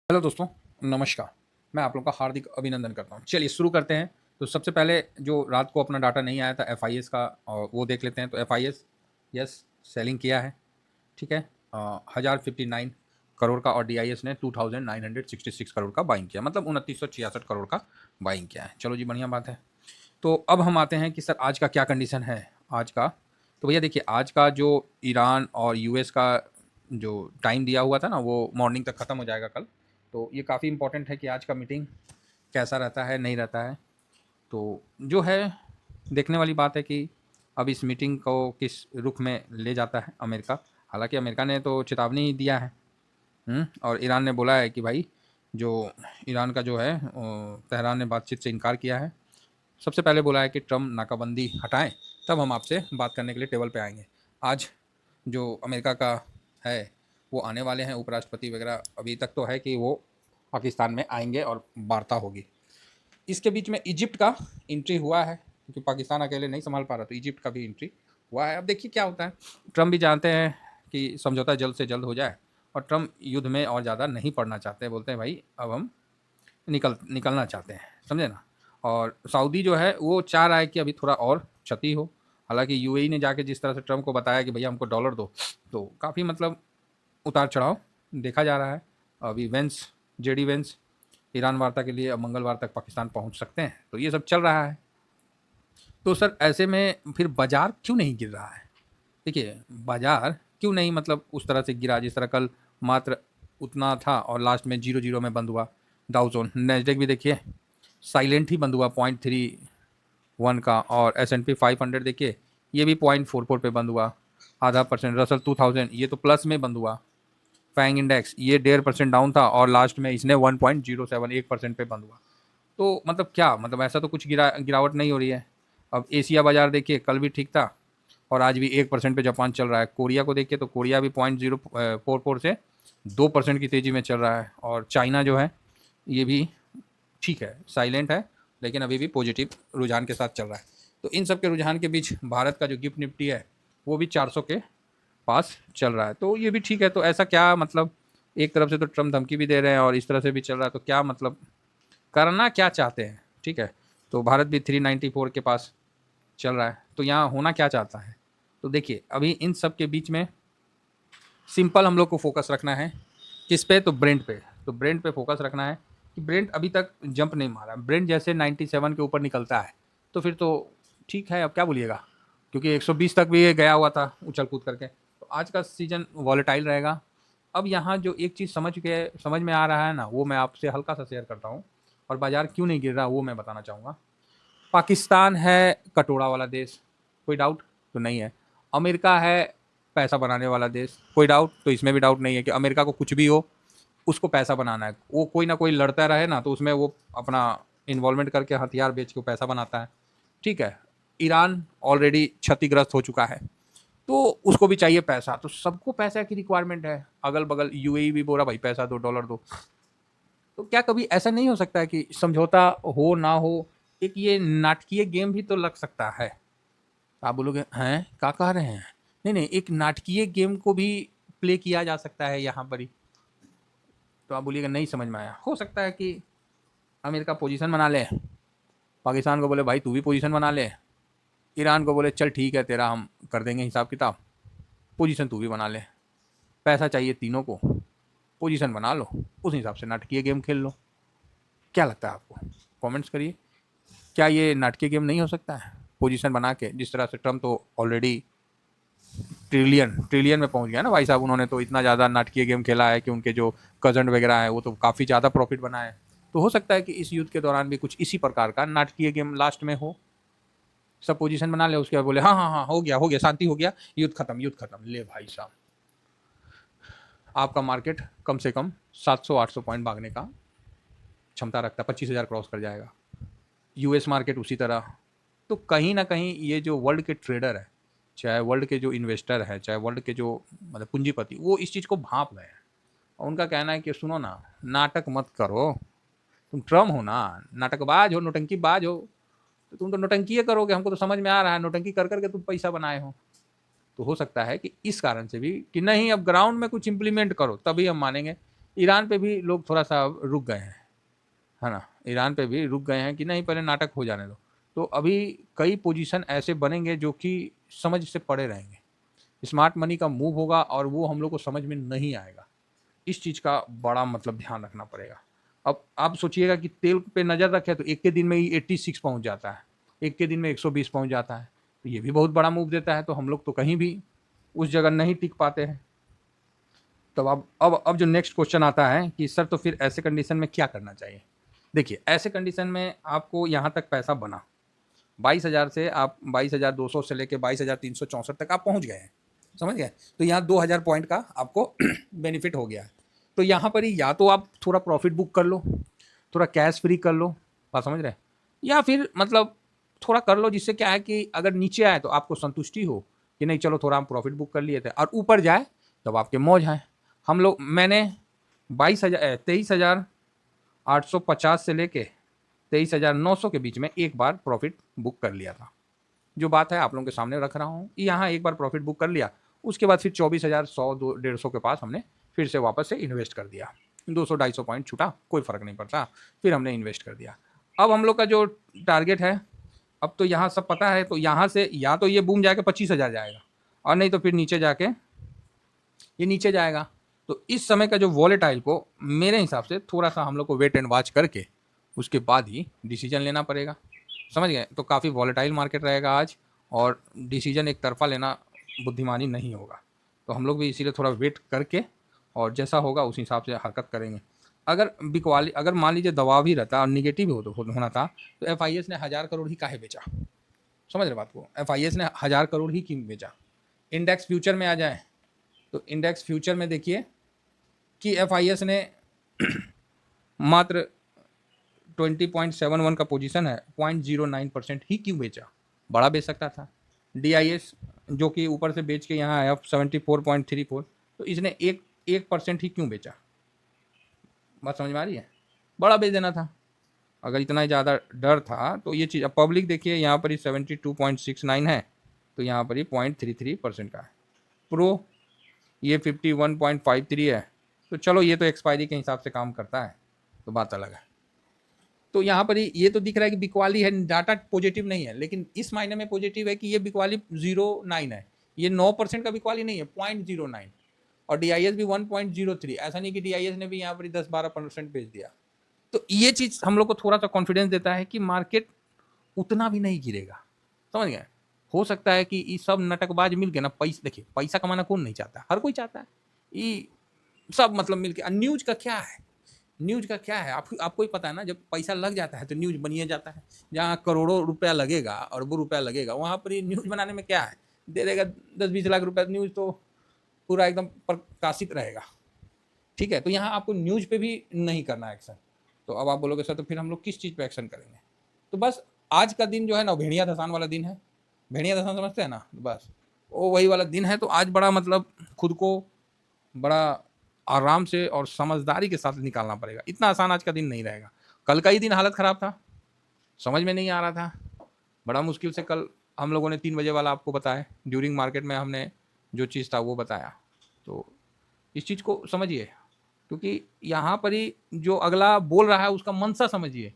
Hello दोस्तों, नमस्कार। मैं आप लोगों का हार्दिक अभिनंदन करता हूँ। चलिए शुरू करते हैं। तो सबसे पहले जो रात को अपना डाटा नहीं आया था एफआईएस का, और वो देख लेते हैं। तो एफआईएस यस सेलिंग किया है, ठीक है। 1059 करोड़ का, और डीआईएस ने 2966 करोड़ का बाइंग किया, मतलब 2966 करोड़ का बाइंग किया है। चलो जी, बढ़िया बात है। तो अब हम आते हैं कि सर आज का क्या कंडीशन है आज का। तो भैया देखिए, आज का जो ईरान और यूएस का जो टाइम दिया हुआ था ना, वो मॉर्निंग तक ख़त्म हो जाएगा कल। तो ये काफ़ी इंपॉर्टेंट है कि आज का मीटिंग कैसा रहता है, नहीं रहता है। तो जो है देखने वाली बात है कि अब इस मीटिंग को किस रुख में ले जाता है अमेरिका। हालांकि अमेरिका ने तो चेतावनी दिया है, और ईरान ने बोला है कि भाई, जो ईरान का जो है तेहरान ने बातचीत से इनकार किया है। सबसे पहले बोला है कि ट्रम्प नाकाबंदी हटाएं, तब हम आपसे बात करने के लिए टेबल पे आएंगे। आज जो अमेरिका का है वो आने वाले हैं, उपराष्ट्रपति वगैरह। अभी तक तो है कि वो पाकिस्तान में आएंगे और वार्ता होगी। इसके बीच में इजिप्ट का एंट्री हुआ है, क्योंकि पाकिस्तान अकेले नहीं संभाल पा रहा, तो इजिप्ट का भी एंट्री हुआ है। अब देखिए क्या होता है। ट्रम्प भी जानते हैं कि समझौता जल्द से जल्द हो जाए, और ट्रम्प युद्ध में और ज़्यादा नहीं पड़ना चाहते। बोलते हैं भाई अब हम निकलना चाहते हैं, समझे ना। और सऊदी जो है वो चाह रहा है कि अभी थोड़ा और क्षति हो। हालांकि यूएई ने जाके जिस तरह से ट्रम्प को बताया कि भैया हमको डॉलर दो, तो काफ़ी मतलब उतार चढ़ाव देखा जा रहा है। अभी वेंस, जेडी वेंस ईरान वार्ता के लिए अब मंगलवार तक पाकिस्तान पहुंच सकते हैं। तो ये सब चल रहा है। तो सर ऐसे में फिर बाजार क्यों नहीं गिर रहा है? देखिए, बाजार क्यों नहीं मतलब उस तरह से गिरा जिस तरह कल मात्र उतना था, और लास्ट में 0-0 में बंद हुआ। डाउ जोन, नेस्डेक भी देखिए साइलेंट ही बंद हुआ 0.31 का, और S&P 500 देखिए ये भी 0.44 पे बंद हुआ, ½ %। रसल 2000 ये तो प्लस में बंद हुआ। फैंग इंडेक्स ये 1.5% डाउन था, और लास्ट में इसने 1.07 1% पे बंद हुआ। तो मतलब क्या मतलब, ऐसा तो कुछ गिरावट नहीं हो रही है। अब एशिया बाजार देखिए, कल भी ठीक था, और आज भी 1% पे जापान चल रहा है। कोरिया को देखिए तो कोरिया भी 0.044 से 2% की तेज़ी में चल रहा है। और चाइना जो है ये भी ठीक है, साइलेंट है, लेकिन अभी भी पॉजिटिव रुझान के साथ चल रहा है। तो इन सब के रुझान के बीच भारत का जो गिफ्ट निफ्टी है वो भी 400 के पास चल रहा है। तो ये भी ठीक है। तो ऐसा क्या मतलब, एक तरफ से तो ट्रम्प धमकी भी दे रहे हैं और इस तरह से भी चल रहा है, तो क्या मतलब करना क्या चाहते हैं? ठीक है, तो भारत भी 394 के पास चल रहा है, तो यहाँ होना क्या चाहता है? तो देखिए, अभी इन सब के बीच में सिंपल हम लोग को फोकस रखना है। किस पे? तो ब्रेंट पे। तो ब्रेंट पे फोकस रखना है कि ब्रेंट अभी तक जंप नहीं मारा। ब्रेंट जैसे 97 के ऊपर निकलता है तो फिर तो ठीक है, अब क्या बोलिएगा, क्योंकि 120 तक भी ये गया हुआ था उछल कूद करके। तो आज का सीजन वॉलेटाइल रहेगा। अब यहाँ जो एक चीज़ समझ में आ रहा है ना, वो मैं आपसे हल्का सा शेयर करता हूँ। और बाजार क्यों नहीं गिर रहा वो मैं बताना चाहूँगा। पाकिस्तान है कटोरा वाला देश, कोई डाउट तो नहीं है। अमेरिका है पैसा बनाने वाला देश, कोई डाउट तो इसमें भी डाउट नहीं है कि अमेरिका को कुछ भी हो उसको पैसा बनाना है। वो कोई ना कोई लड़ता रहे ना, तो उसमें वो अपना इन्वॉल्वमेंट करके हथियार बेच के पैसा बनाता है। ठीक है, ईरान ऑलरेडी क्षतिग्रस्त हो चुका है, तो उसको भी चाहिए पैसा। तो सबको पैसा की रिक्वायरमेंट है। अगल बगल यूएई भी बोला भाई पैसा दो, डॉलर दो। तो क्या कभी ऐसा नहीं हो सकता है कि समझौता हो ना हो, एक ये नाटकीय गेम भी तो लग सकता है? आप बोलोगे हैं क्या कह रहे हैं? नहीं नहीं, एक नाटकीय गेम को भी प्ले किया जा सकता है यहाँ पर ही। तो आप बोलिएगा नहीं समझ में आया। हो सकता है कि अमेरिका पोजीशन बना ले, पाकिस्तान को बोले भाई तू भी पोजीशन बना ले, ईरान को बोले चल ठीक है तेरा हम कर देंगे हिसाब किताब, पोजीशन तू भी बना ले। पैसा चाहिए तीनों को, पोजीशन बना लो, उस हिसाब से नाटकीय गेम खेल लो। क्या लगता है आपको? कमेंट्स करिए। क्या ये नाटकीय गेम नहीं हो सकता है? पोजीशन बना के, जिस तरह से ट्रम्प तो ऑलरेडी ट्रिलियन ट्रिलियन में पहुंच गया ना भाई साहब। उन्होंने तो इतना ज़्यादा नाटकीय गेम खेला है कि उनके जो कजन वगैरह है वो तो काफ़ी ज़्यादा प्रॉफिट बनाए। तो हो सकता है कि इस युद्ध के दौरान भी कुछ इसी प्रकार का नाटकीय गेम लास्ट में हो। सब पोजीशन बना ले, उसके बाद बोले हाँ हाँ हाँ हो गया शांति हो गया, युद्ध खत्म, युद्ध खत्म। ले भाई साहब, आपका मार्केट कम से कम 700-800 पॉइंट भागने का क्षमता रखता है, 25,000 क्रॉस कर जाएगा। यूएस मार्केट उसी तरह। तो कहीं ना कहीं ये जो वर्ल्ड के ट्रेडर है, चाहे वर्ल्ड के जो इन्वेस्टर है, चाहे वर्ल्ड के जो मतलब पूंजीपति, वो इस चीज़ को भांप गए हैं। और उनका कहना है कि सुनो ना, नाटक मत करो, तुम ट्रम्प हो ना, नाटकबाज हो, नोटंकीबाज हो, तो तुम तो नोटंकी करोगे। हमको तो समझ में आ रहा है, नोटंकी कर करके तुम पैसा बनाए हो। तो हो सकता है कि इस कारण से भी कि नहीं, अब ग्राउंड में कुछ इंप्लीमेंट करो तभी हम मानेंगे ईरान पे भी लोग थोड़ा सा अब रुक गए हैं, है ना? ईरान पे भी रुक गए हैं कि नहीं पहले नाटक हो जाने दो। तो अभी कई पोजीशन ऐसे बनेंगे जो कि समझ से परे रहेंगे। स्मार्ट मनी का मूव होगा और वो हम लोग को समझ में नहीं आएगा। इस चीज़ का बड़ा मतलब ध्यान रखना पड़ेगा। अब आप सोचिएगा कि तेल पे नज़र रखें तो एक के दिन में ही 86 पहुँच जाता है, एक के दिन में 120 पहुँच जाता है। तो ये भी बहुत बड़ा मूव देता है, तो हम लोग तो कहीं भी उस जगह नहीं टिक पाते हैं। तो अब जो नेक्स्ट क्वेश्चन आता है कि सर तो फिर ऐसे कंडीशन में क्या करना चाहिए? देखिए, ऐसे कंडीशन में आपको यहाँ तक पैसा बना, 22,000 से आप 22,200 से लेके 22,364 तक आप पहुँच गए हैं, समझ गए? तो यहाँ 2,000 पॉइंट का आपको बेनिफिट हो गया है। तो यहाँ पर ही या तो आप थोड़ा प्रॉफिट बुक कर लो, थोड़ा कैश फ्री कर लो, बात समझ रहे हैं? या फिर मतलब थोड़ा कर लो जिससे क्या है कि अगर नीचे आए तो आपको संतुष्टि हो कि नहीं चलो थोड़ा हम प्रॉफिट बुक कर लिए थे, और ऊपर जाए तब आपके मौज हैं। मैंने 23,850 से लेके 23,900 के बीच में एक बार प्रॉफिट बुक कर लिया था। जो बात है आप लोगों के सामने रख रहा हूँ, यहाँ एक बार प्रॉफिट बुक कर लिया, उसके बाद फिर 24,100 150 के पास हमने फिर से वापस से इन्वेस्ट कर दिया। 200-250 पॉइंट छूटा, कोई फ़र्क नहीं पड़ता, फिर हमने इन्वेस्ट कर दिया। अब हम लोग का जो टारगेट है, अब तो यहाँ सब पता है, तो यहाँ से या तो ये बूम जाके 25,000 जाएगा, और नहीं तो फिर नीचे जाके ये नीचे जाएगा। तो इस समय का जो वॉलेटाइल को मेरे हिसाब से थोड़ा सा हम लोग को वेट एंड वॉच करके उसके बाद ही डिसीजन लेना पड़ेगा, समझ गए? तो काफ़ी वॉलेटाइल मार्केट रहेगा आज, और डिसीजन एक तरफा लेना बुद्धिमानी नहीं होगा। तो हम लोग भी इसीलिए थोड़ा वेट करके और जैसा होगा उस हिसाब से हरकत करेंगे। अगर मान लीजिए दबाव भी रहता और निगेटिव होना था, तो एफ ने 1,000 करोड़ ही काहे बेचा? समझ रहे बात को? एफ ने 1,000 करोड़ ही क्यों बेचा? इंडेक्स फ्यूचर में आ जाए तो इंडेक्स फ्यूचर में देखिए कि एफ ने मात्र 20.71 का पोजीशन है, 0.09% ही क्यों बेचा? बड़ा बेच सकता था। DIS जो कि ऊपर से बेच के यहाँ आया 74.34, तो इसने 1% ही क्यों बेचा? बात समझ में आ रही है? बड़ा बेच देना था। अगर इतना ज़्यादा डर था तो ये चीज़, अब पब्लिक देखिए यहाँ पर ही 72.69 है, तो यहाँ पर ही 0.33% का है। प्रो ये 51.53 है, तो चलो ये तो एक्सपायरी के हिसाब से काम करता है, तो बात अलग है। तो यहाँ पर ही ये तो दिख रहा है कि बिकवाली है, डाटा पॉजिटिव नहीं है, लेकिन इस मायने में पॉजिटिव है कि ये बिकवाली 0.9 है, ये 9% का बिकवाली नहीं है, 0.09। और DIS भी 1.03, ऐसा नहीं कि DIS ने भी यहाँ पर 10-12% बेच दिया। तो ये चीज़ हम लोग को थोड़ा सा कॉन्फिडेंस देता है कि मार्केट उतना भी नहीं गिरेगा, समझ गए? हो सकता है कि ये सब नाटकबाज मिल के ना, देखिए पैसा कमाना कौन नहीं चाहता, हर कोई चाहता है। ये सब मतलब मिल के, न्यूज का क्या है? न्यूज का क्या है? आपको ही पता है ना, जब पैसा लग जाता है तो न्यूज बनिए जाता है। जहाँ करोड़ों रुपया लगेगा, अरबों रुपया लगेगा, वहाँ पर ये न्यूज बनाने में क्या है? दे देगा 10-20 लाख रुपया, न्यूज तो पूरा एकदम प्रकाशित रहेगा। ठीक है, तो यहाँ आपको न्यूज पे भी नहीं करना एक्शन। तो अब आप बोलोगे सर तो फिर हम लोग किस चीज़ पे एक्शन करेंगे? तो बस आज का दिन जो है ना, भेड़िया धसान वाला दिन है। भेड़िया धसान समझते हैं ना? बस वो वही वाला दिन है। तो आज बड़ा मतलब खुद को बड़ा आराम से और समझदारी के साथ निकालना पड़ेगा। इतना आसान आज का दिन नहीं रहेगा। कल का ही दिन हालत ख़राब था, समझ में नहीं आ रहा था, बड़ा मुश्किल से कल हम लोगों ने 3 बजे वाला आपको बताया, ड्यूरिंग मार्केट में हमने जो चीज़ था वो बताया। तो इस चीज़ को समझिए, क्योंकि यहाँ पर ही जो अगला बोल रहा है उसका मनसा समझिए।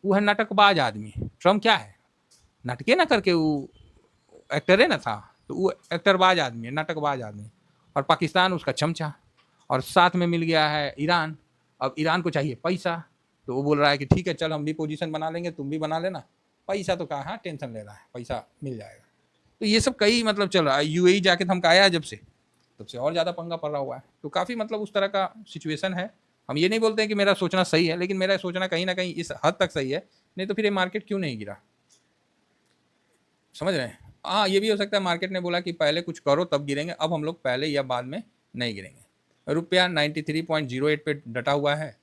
वो है नाटकबाज आदमी। ट्रम्प क्या है? नाटके ना करके वो एक्टर है ना था, तो वो एक्टरबाज आदमी है, नाटकबाज आदमी। और पाकिस्तान उसका चमचा, और साथ में मिल गया है ईरान। अब ईरान को चाहिए पैसा, तो वो बोल रहा है कि ठीक है चल हम भी पोजीशन बना लेंगे, तुम भी बना लेना। पैसा तो कहाँ टेंशन ले रहा है, पैसा मिल जाएगा। तो ये सब कई मतलब चल रहा है। UAE जाके धमकाया है जब से, तब से और ज़्यादा पंगा पड़ रहा हुआ है। तो काफ़ी मतलब उस तरह का सिचुएशन है। हम ये नहीं बोलते हैं कि मेरा सोचना सही है, लेकिन मेरा सोचना कहीं ना कहीं इस हद तक सही है, नहीं तो फिर ये मार्केट क्यों नहीं गिरा? समझ रहे हैं? हाँ, ये भी हो सकता है मार्केट ने बोला कि पहले कुछ करो तब गिरेंगे, अब हम लोग पहले या बाद में नहीं गिरेंगे। रुपया 93.08 पे डटा हुआ है।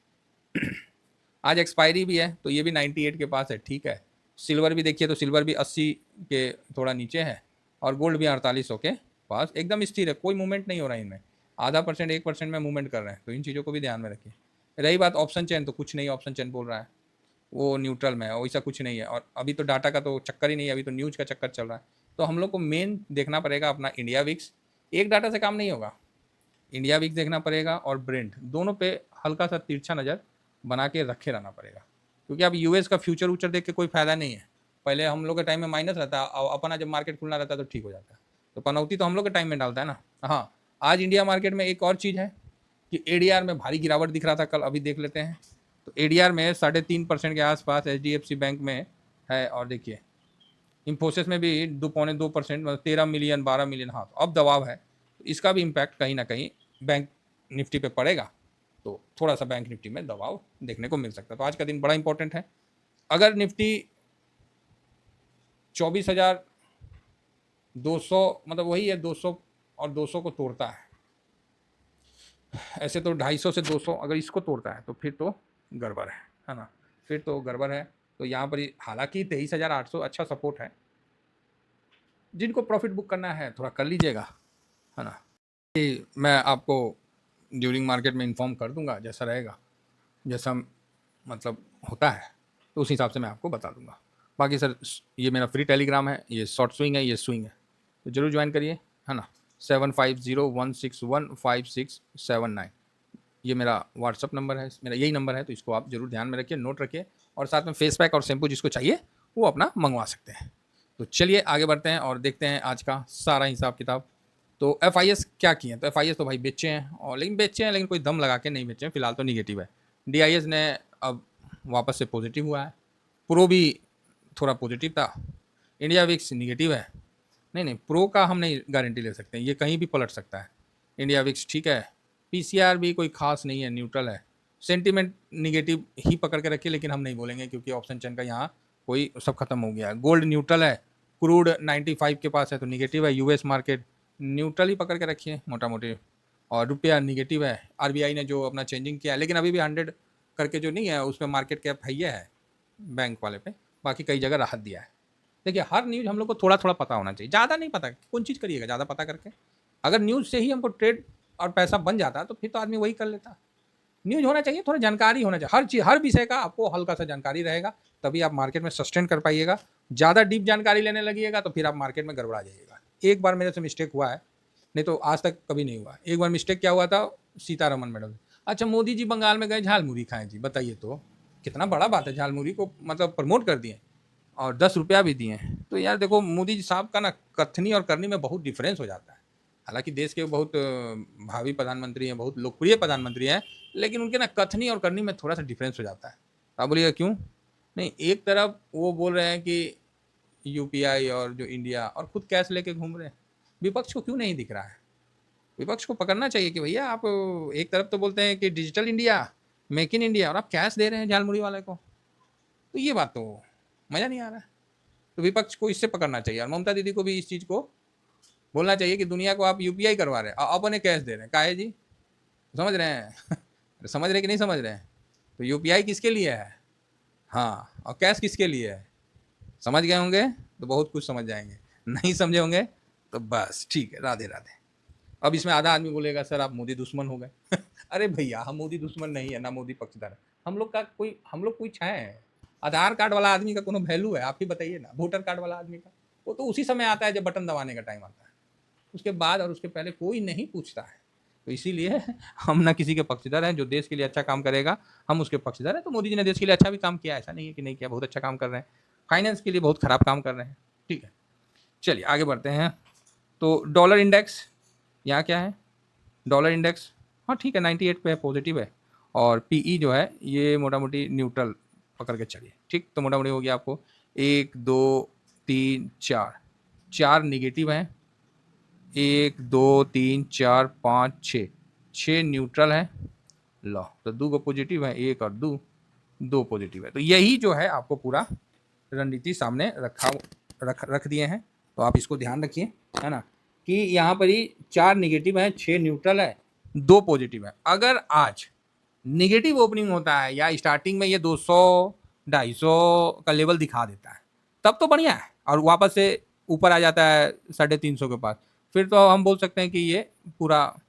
आज एक्सपायरी भी है, तो ये भी 98 के पास है, ठीक है। सिल्वर भी देखिए, तो सिल्वर भी 80 के थोड़ा नीचे है, और गोल्ड भी 4800 के पास एकदम स्थिर है, कोई मूवमेंट नहीं हो रहा है इनमें। आधा परसेंट 1% में मूवमेंट कर रहे हैं, तो इन चीज़ों को भी ध्यान में रखिए। रही बात ऑप्शन चेन, तो कुछ नहीं, ऑप्शन चेन बोल रहा है वो न्यूट्रल में है, वैसा कुछ नहीं है। और अभी तो डाटा का तो चक्कर ही नहीं है, अभी तो न्यूज़ का चक्कर चल रहा है। तो हम लोग को मेन देखना पड़ेगा अपना इंडिया विक्स। एक डाटा से काम नहीं होगा, इंडिया विक्स देखना पड़ेगा और ब्रेंट, दोनों पे हल्का सा तिरछा नज़र बना के रखे रहना पड़ेगा, क्योंकि अब यूएस का फ्यूचर व्यूचर देख के कोई फ़ायदा नहीं है। पहले हम लोग के टाइम में माइनस रहता है और अपना जब मार्केट खुलना रहता है तो ठीक हो जाता है, तो पनौती तो हम लोग के टाइम में डालता है ना। हाँ, आज इंडिया मार्केट में एक और चीज़ है कि एडीआर में भारी गिरावट दिख रहा था कल, अभी देख लेते हैं। तो एडीआर में 3.5% के आसपास एचडीएफसी बैंक में है, और देखिए इन्फोसिस में भी 2.2%, मतलब 13 मिलियन 12 मिलियन। हाँ, तो अब दबाव है, तो इसका भी इम्पैक्ट कहीं ना कहीं बैंक निफ्टी पे पड़ेगा, तो थोड़ा सा बैंक निफ्टी में दबाव देखने को मिल सकता है। तो आज का दिन बड़ा इंपॉर्टेंट है। अगर निफ्टी 24,200, मतलब वही है 200 और 200 को तोड़ता है, ऐसे तो 250 से 200 अगर इसको तोड़ता है तो फिर तो गड़बड़ है ना, फिर तो गड़बड़ है। तो यहाँ पर हालांकि 23,800 अच्छा सपोर्ट है, जिनको प्रॉफिट बुक करना है थोड़ा कर लीजिएगा, है ना। मैं आपको ड्यूरिंग मार्केट में इन्फॉर्म कर दूंगा, जैसा रहेगा, जैसा मतलब होता है, तो उस हिसाब से मैं आपको बता दूंगा। बाकी सर ये मेरा फ्री टेलीग्राम है, ये शॉर्ट स्विंग है, ये स्विंग है, तो ज़रूर ज्वाइन करिए, है ना। 7501615679 ये मेरा व्हाट्सअप नंबर है, मेरा यही नंबर है, तो इसको आप जरूर ध्यान में रखिए, नोट रखिए, और साथ में फेस पैक और शैम्पू जिसको चाहिए वो अपना मंगवा सकते हैं। तो चलिए आगे बढ़ते हैं और देखते हैं आज का सारा हिसाब किताब। तो एफआईएस क्या किए हैं, तो एफआईएस तो भाई बेचे हैं, और लेकिन बेचे हैं, लेकिन कोई दम लगा के नहीं बेचे हैं, फिलहाल तो निगेटिव है। डीआईएस ने अब वापस से पॉजिटिव हुआ है, प्रो भी थोड़ा पॉजिटिव था, इंडिया विक्स निगेटिव है। नहीं, प्रो का हम नहीं गारंटी ले सकते हैं, ये कहीं भी पलट सकता है। इंडिया विक्स ठीक है, पीसीआर भी कोई खास नहीं है, न्यूट्रल है, सेंटीमेंट निगेटिव ही पकड़ के रखिए, लेकिन हम नहीं बोलेंगे क्योंकि ऑप्शन चैन का यहाँ कोई सब खत्म हो गया है। गोल्ड न्यूट्रल है, क्रूड 95 के पास है तो निगेटिव है, यूएस मार्केट न्यूट्रल ही पकड़ के रखिए मोटा मोटी, और रुपया निगेटिव है। आरबीआई ने जो अपना चेंजिंग किया है, लेकिन अभी भी 100 करके जो नहीं है उस पर मार्केट कैप है बैंक वाले पे, बाकी कई जगह राहत दिया है। देखिए हर न्यूज़ हम लोग को थोड़ा थोड़ा पता होना चाहिए, ज़्यादा नहीं पता, कौन चीज़ करिएगा ज़्यादा पता करके। अगर न्यूज़ से ही हमको ट्रेड और पैसा बन जाता तो फिर तो आदमी वही कर लेता। न्यूज़ होना चाहिए, थोड़ा जानकारी होना चाहिए, हर चीज़ हर विषय का आपको हल्का सा जानकारी रहेगा, तभी आप मार्केट में सस्टेन कर पाइएगा। ज़्यादा डीप जानकारी लेने लगिएगा तो फिर आप मार्केट में गड़बड़ा जाइएगा। एक बार मेरे से मिस्टेक हुआ है, नहीं तो आज तक कभी नहीं हुआ। एक बार मिस्टेक क्या हुआ था, सीतारमन मैडम, अच्छा मोदी जी बंगाल में गए झालमुड़ी खाएं जी, बताइए तो कितना बड़ा बात है, झालमुड़ी को मतलब प्रमोट कर दिए और 10 रुपया भी दिए। तो यार देखो मोदी जी साहब का ना कथनी और करनी में बहुत डिफरेंस हो जाता है। हालांकि देश के बहुत भावी प्रधानमंत्री हैं, बहुत लोकप्रिय प्रधानमंत्री हैं, लेकिन उनके ना कथनी और करनी में थोड़ा सा डिफरेंस हो जाता है। आप बोलिएगा क्यों? नहीं, एक तरफ वो बोल रहे हैं कि यूपीआई और जो इंडिया, और खुद कैश लेके घूम रहे हैं, विपक्ष को क्यों नहीं दिख रहा है? विपक्ष को पकड़ना चाहिए कि भैया आप एक तरफ तो बोलते हैं कि digital India, make in India, और आप कैश दे रहे हैं झालमुड़ी वाले को, तो ये बात तो मज़ा नहीं आ रहा है। तो विपक्ष को इससे पकड़ना चाहिए, और ममता दीदी को भी इस चीज़ को बोलना चाहिए कि दुनिया को आप यूपीआई करवा रहे हैं, अपने कैश दे रहे हैं, काहे जी? समझ रहे हैं? समझ रहे कि नहीं समझ रहे हैं? तो यूपीआई किसके लिए है, हाँ, और कैश किसके लिए है? समझ गए होंगे तो बहुत कुछ समझ जाएंगे, नहीं समझे होंगे तो बस ठीक है, राधे राधे। अब इसमें आधा आदमी बोलेगा सर आप मोदी दुश्मन हो गए। अरे भैया हम मोदी दुश्मन नहीं है, ना मोदी पक्षधर है, हम लोग कोई छाए हैं। आधार कार्ड वाला आदमी का कोनो वैल्यू है? आप ही बताइए ना। वोटर कार्ड वाला आदमी का वो तो उसी समय आता है जब बटन दबाने का टाइम आता है, उसके बाद और उसके पहले कोई नहीं पूछता है। तो इसीलिए हम ना किसी के पक्षधर हैं, जो देश के लिए अच्छा काम करेगा हम उसके पक्षधर हैं। तो मोदी जी ने देश के लिए अच्छा भी काम किया, ऐसा नहीं है कि नहीं किया, बहुत अच्छा काम कर रहे हैं। फाइनेंस के लिए बहुत खराब काम कर रहे हैं, ठीक है। चलिए आगे बढ़ते हैं। तो डॉलर इंडेक्स यहाँ क्या है, डॉलर इंडेक्स हाँ ठीक है 98 पे है, पॉजिटिव है, और पीई जो है ये मोटा मोटी न्यूट्रल पकड़ के चलिए, ठीक। तो मोटा मोटी हो गया आपको 1 2 3 4, 4 निगेटिव हैं, 1 2 3 4 5 6, 6 न्यूट्रल है, लो तो 2 को पॉजिटिव है, 1 और 2, 2 पॉजिटिव है। तो यही जो है आपको पूरा रणनीति सामने रख दिए हैं, तो आप इसको ध्यान रखिए, है ना, कि यहाँ पर ही 4 निगेटिव है, 6 न्यूट्रल है, 2 पॉजिटिव है। अगर आज निगेटिव ओपनिंग होता है या स्टार्टिंग में ये 200 250 का लेवल दिखा देता है तब तो बढ़िया है, और वापस से ऊपर आ जाता है 350 के पास, फिर तो हम बोल सकते हैं कि ये पूरा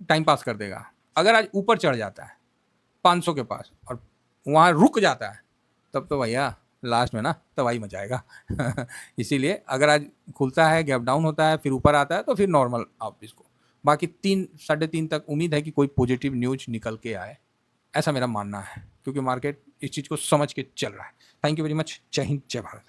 टाइम पास कर देगा। अगर आज ऊपर चढ़ जाता है 500 के पास और वहाँ रुक जाता है, तब तो भैया लास्ट में ना तबाही मचाएगा। इसीलिए अगर आज खुलता है, गैप डाउन होता है, फिर ऊपर आता है, तो फिर नॉर्मल आप इसको, बाकी 3 3.5 तक उम्मीद है कि कोई पॉजिटिव न्यूज निकल के आए। ऐसा मेरा मानना है, क्योंकि मार्केट इस चीज़ को समझ के चल रहा है। Thank you very much. जय हिंद, जय भारत।